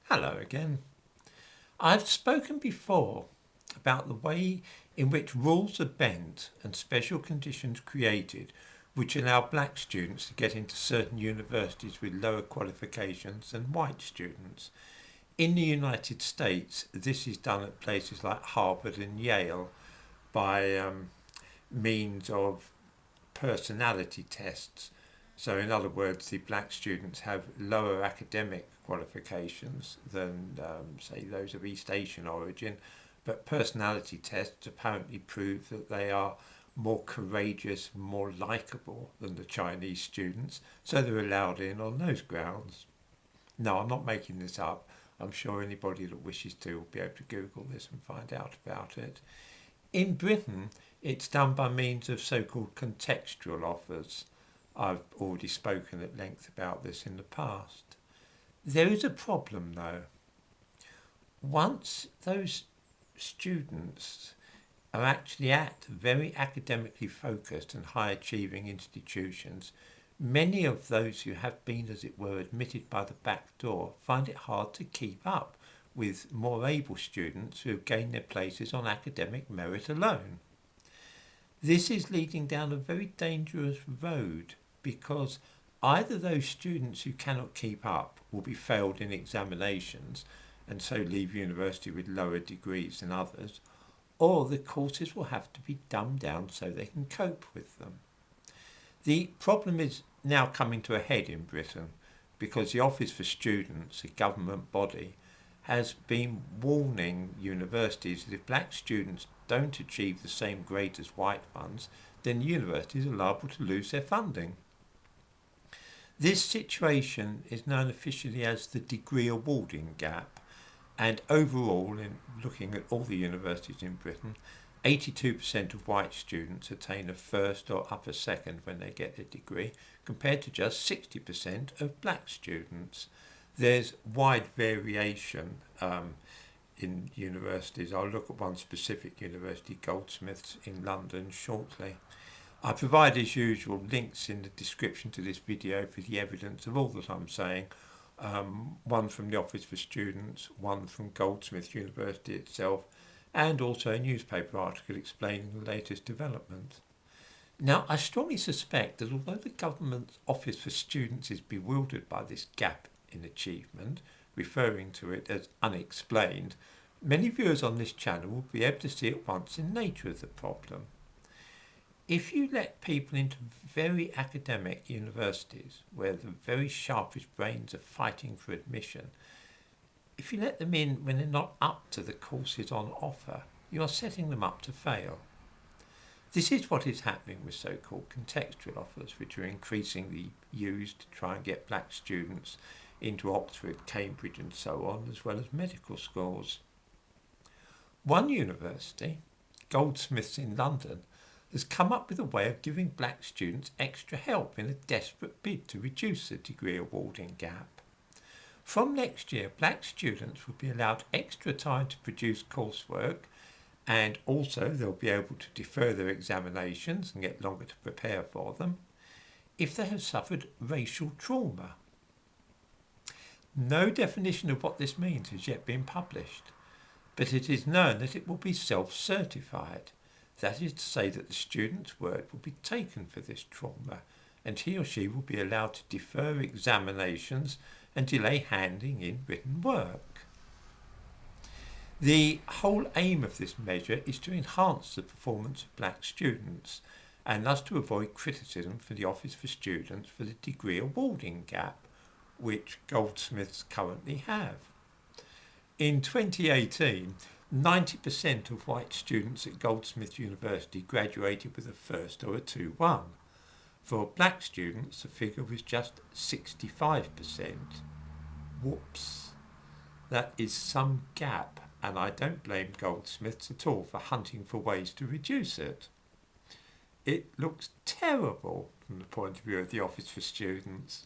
Hello again. I've spoken before about the way in which rules are bent and special conditions created which allow black students to get into certain universities with lower qualifications than white students. In the United States, this is done at places like Harvard and Yale by means of personality tests. So, in other words, the black students have lower academic qualifications than, say, those of East Asian origin, but personality tests apparently prove that they are more courageous, more likable than the Chinese students, so they're allowed in on those grounds. No, I'm not making this up. I'm sure anybody that wishes to will be able to Google this and find out about it. In Britain, it's done by means of so-called contextual offers. I've already spoken at length about this in the past. There is a problem though. Once those students are actually at very academically focused and high achieving institutions, many of those who have been, as it were, admitted by the back door find it hard to keep up with more able students who have gained their places on academic merit alone. This is leading down a very dangerous road because either those students who cannot keep up will be failed in examinations and so leave university with lower degrees than others, or the courses will have to be dumbed down so they can cope with them. The problem is now coming to a head in Britain because the Office for Students, a government body, has been warning universities that if black students don't achieve the same grade as white ones, then universities are liable to lose their funding. This situation is known officially as the degree awarding gap, and overall, in looking at all the universities in Britain, 82% of white students attain a first or upper second when they get their degree, compared to just 60% of black students. There's wide variation in universities. I'll look at one specific university, Goldsmiths in London, shortly. I provide, as usual, links in the description to this video for the evidence of all that I'm saying. One from the Office for Students, one from Goldsmiths University itself, and also a newspaper article explaining the latest development. Now, I strongly suspect that although the government's Office for Students is bewildered by this gap in achievement, referring to it as unexplained, many viewers on this channel will be able to see at once the nature of the problem. If you let people into very academic universities where the very sharpest brains are fighting for admission, if you let them in when they're not up to the courses on offer, you are setting them up to fail. This is what is happening with so-called contextual offers, which are increasingly used to try and get black students into Oxford, Cambridge and so on, as well as medical schools. One university, Goldsmiths in London, has come up with a way of giving black students extra help in a desperate bid to reduce the degree awarding gap. From next year, black students will be allowed extra time to produce coursework, and also they'll be able to defer their examinations and get longer to prepare for them if they have suffered racial trauma. No definition of what this means has yet been published, but it is known that it will be self-certified. That is to say that the student's word will be taken for this trauma, and he or she will be allowed to defer examinations and delay handing in written work. The whole aim of this measure is to enhance the performance of black students, and thus to avoid criticism for the Office for Students for the degree awarding gap, which Goldsmiths currently have. In 2018, 90% of white students at Goldsmiths University graduated with a first or a 2-1. For black students, the figure was just 65%. Whoops. That is some gap, and I don't blame Goldsmiths at all for hunting for ways to reduce it. It looks terrible from the point of view of the Office for Students.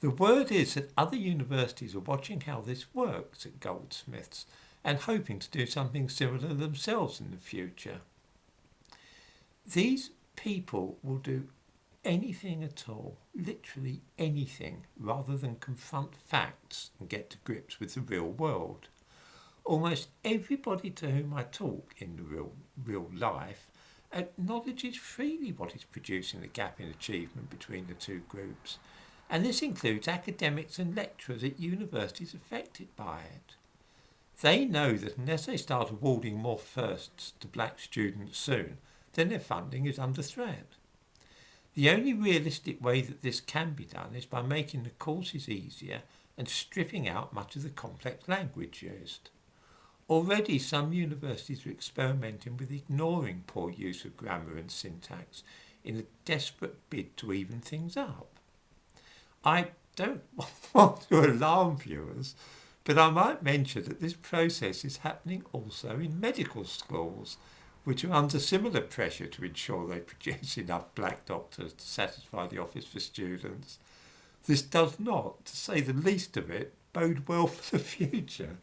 The word is that other universities are watching how this works at Goldsmiths and hoping to do something similar themselves in the future. These people will do anything at all, literally anything, rather than confront facts and get to grips with the real world. Almost everybody to whom I talk in the real life acknowledges freely what is producing the gap in achievement between the two groups, and this includes academics and lecturers at universities affected by it. They know that unless they start awarding more firsts to black students soon, then their funding is under threat. The only realistic way that this can be done is by making the courses easier and stripping out much of the complex language used. Already some universities are experimenting with ignoring poor use of grammar and syntax in a desperate bid to even things up. I don't want to alarm viewers, but I might mention that this process is happening also in medical schools, which are under similar pressure to ensure they produce enough black doctors to satisfy the Office for Students. This does not, to say the least of it, bode well for the future.